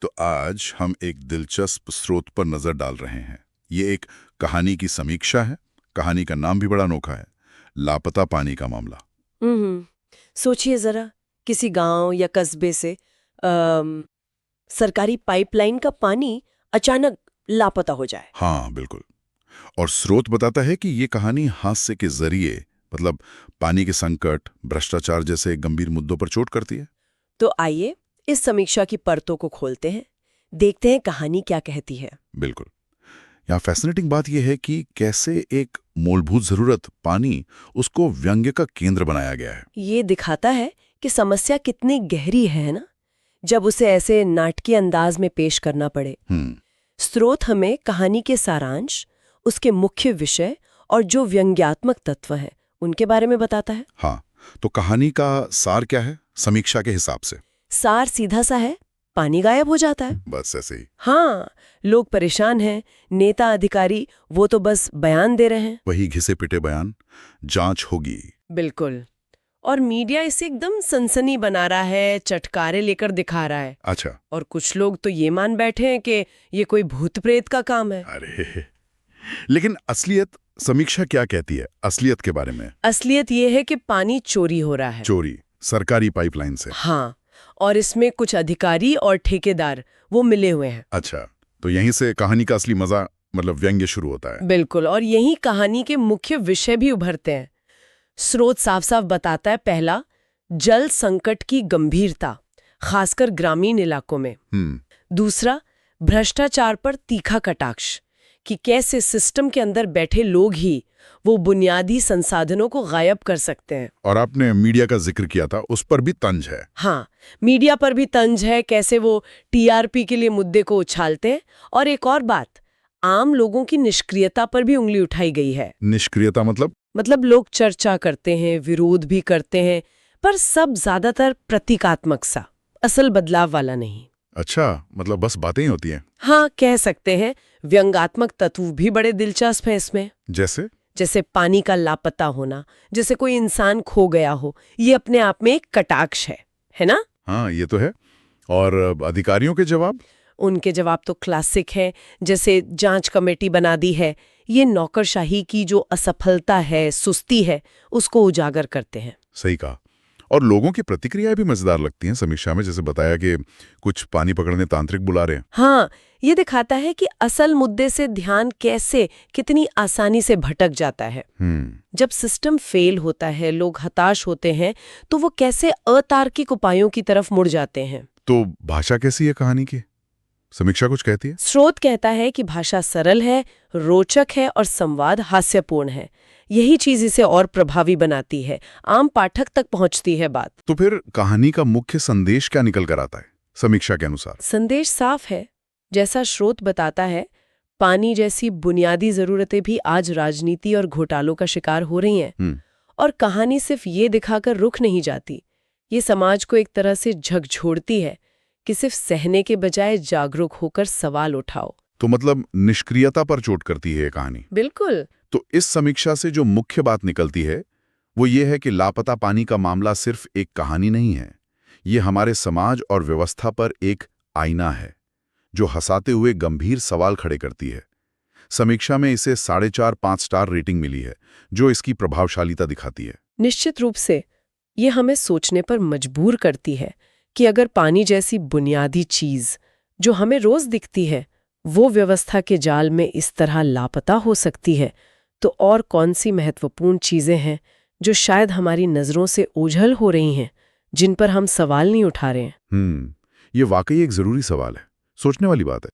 तो आज हम एक दिलचस्प स्रोत पर नजर डाल रहे हैं। ये एक कहानी की समीक्षा है। कहानी का नाम भी बड़ा अनोखा है, लापता पानी का मामला। सोचिए जरा, किसी गांव या कस्बे से सरकारी पाइपलाइन का पानी अचानक लापता हो जाए। हाँ बिल्कुल। और स्रोत बताता है कि ये कहानी हादसे के जरिए, मतलब पानी के संकट, भ्रष्टाचार जैसे गंभीर मुद्दों पर चोट करती है। तो आइए इस समीक्षा की परतों को खोलते हैं, देखते हैं कहानी क्या कहती है। बिल्कुल। यहाँ फैसिनेटिंग बात यह है कि कैसे एक मूलभूत जरूरत, पानी, उसको व्यंग्य का केंद्र बनाया गया है। ये दिखाता है कि समस्या कितनी गहरी है ना, जब उसे ऐसे नाटकीय अंदाज में पेश करना पड़े। स्रोत हमें कहानी के सारांश, उसके मुख्य विषय और जो व्यंग्यात्मक तत्व है उनके बारे में बताता है। हाँ, तो कहानी का सार क्या है समीक्षा के हिसाब से? सार सीधा सा है, पानी गायब हो जाता है। बस ऐसे ही। हाँ, लोग परेशान हैं, नेता अधिकारी वो तो बस बयान दे रहे हैं। वही घिसे पिटे बयान, जांच होगी। बिल्कुल। और मीडिया इसे एकदम सनसनी बना रहा है, चटकारे लेकर दिखा रहा है। अच्छा। और कुछ लोग तो ये मान बैठे हैं कि ये कोई भूत प्रेत का काम है। अरे, लेकिन असलियत, समीक्षा क्या कहती है असलियत के बारे में? असलियत ये है कि पानी चोरी हो रहा है। चोरी सरकारी पाइपलाइन से? हाँ, और इसमें कुछ अधिकारी और ठेकेदार वो मिले हुए हैं। अच्छा, तो यहीं से कहानी का असली मजा, मतलब व्यंग्य, शुरू होता है। बिल्कुल, और यही कहानी के मुख्य विषय भी उभरते हैं। स्रोत साफ साफ बताता है, पहला, जल संकट की गंभीरता, खासकर ग्रामीण इलाकों में। दूसरा, भ्रष्टाचार पर तीखा कटाक्ष, कि कैसे सिस्टम के अंदर बैठे लोग ही वो बुनियादी संसाधनों को गायब कर सकते हैं। और आपने मीडिया का जिक्र किया था, उस पर भी तंज है। हाँ, मीडिया पर भी तंज है, कैसे वो टीआरपी के लिए मुद्दे को उछालते हैं। और एक और बात, आम लोगों की निष्क्रियता पर भी उंगली उठाई गई है। निष्क्रियता मतलब लोग चर्चा करते हैं, विरोध भी करते हैं, पर सब ज्यादातर प्रतीकात्मक सा, असल बदलाव वाला नहीं। अच्छा, मतलब बस बातें ही होती हैं। हाँ, कह सकते हैं। व्यंग्यात्मक तत्व भी बड़े दिलचस्प हैं इसमें। जैसे पानी का लापता होना, जैसे कोई इंसान खो गया हो, ये अपने आप में एक कटाक्ष है ना? हाँ, ये तो है। और अधिकारियों के जवाब? उनके जवाब तो क्लासिक है, जैसे जांच कमेटी बना दी है। ये नौकरशाही की जो असफलता है, सुस्ती है, उसको उजागर करते हैं। सही कहा। और लोगों की प्रतिक्रियाएं भी मजेदार लगती हैं समीक्षा में, जैसे बताया कि कुछ पानी पकड़ने तांत्रिक बुला रहे हैं। हाँ, ये दिखाता है कि असल मुद्दे से ध्यान कैसे, कितनी आसानी से भटक जाता है। जब सिस्टम फेल होता है, लोग हताश होते हैं, तो वो कैसे अतार्किक उपायों की तरफ मुड़ जाते हैं। तो भाषा कैसी है कहानी की? समीक्षा कुछ कहती है? स्रोत कहता है कि भाषा सरल है, रोचक है और संवाद हास्यपूर्ण है। यही चीज इसे और प्रभावी बनाती है, आम पाठक तक पहुंचती है बात। तो फिर कहानी का मुख्य संदेश क्या निकल कर आता है समीक्षा के अनुसार? संदेश साफ है। जैसा स्रोत बताता है, पानी जैसी बुनियादी जरूरतें भी आज राजनीति और घोटालों का शिकार हो रही हैं। और कहानी सिर्फ ये दिखाकर रुक नहीं जाती, ये समाज को एक तरह से झकझोरती है कि सिर्फ सहने के बजाय जागरूक होकर सवाल उठाओ। तो मतलब निष्क्रियता पर चोट करती है ये कहानी। बिल्कुल। तो इस समीक्षा से जो मुख्य बात निकलती है वो ये है कि लापता पानी का मामला सिर्फ एक कहानी नहीं है, ये हमारे समाज और व्यवस्था पर एक आईना है जो हंसाते हुए गंभीर सवाल खड़े करती है। समीक्षा में इसे 4.5-5 स्टार रेटिंग मिली है, जो इसकी प्रभावशालीता दिखाती है। निश्चित रूप से ये हमें सोचने पर मजबूर करती है कि अगर पानी जैसी बुनियादी चीज जो हमें रोज दिखती है, वो व्यवस्था के जाल में इस तरह लापता हो सकती है, तो और कौन सी महत्वपूर्ण चीजें हैं जो शायद हमारी नजरों से ओझल हो रही हैं, जिन पर हम सवाल नहीं उठा रहे हैं। ये वाकई एक जरूरी सवाल है, सोचने वाली बात है।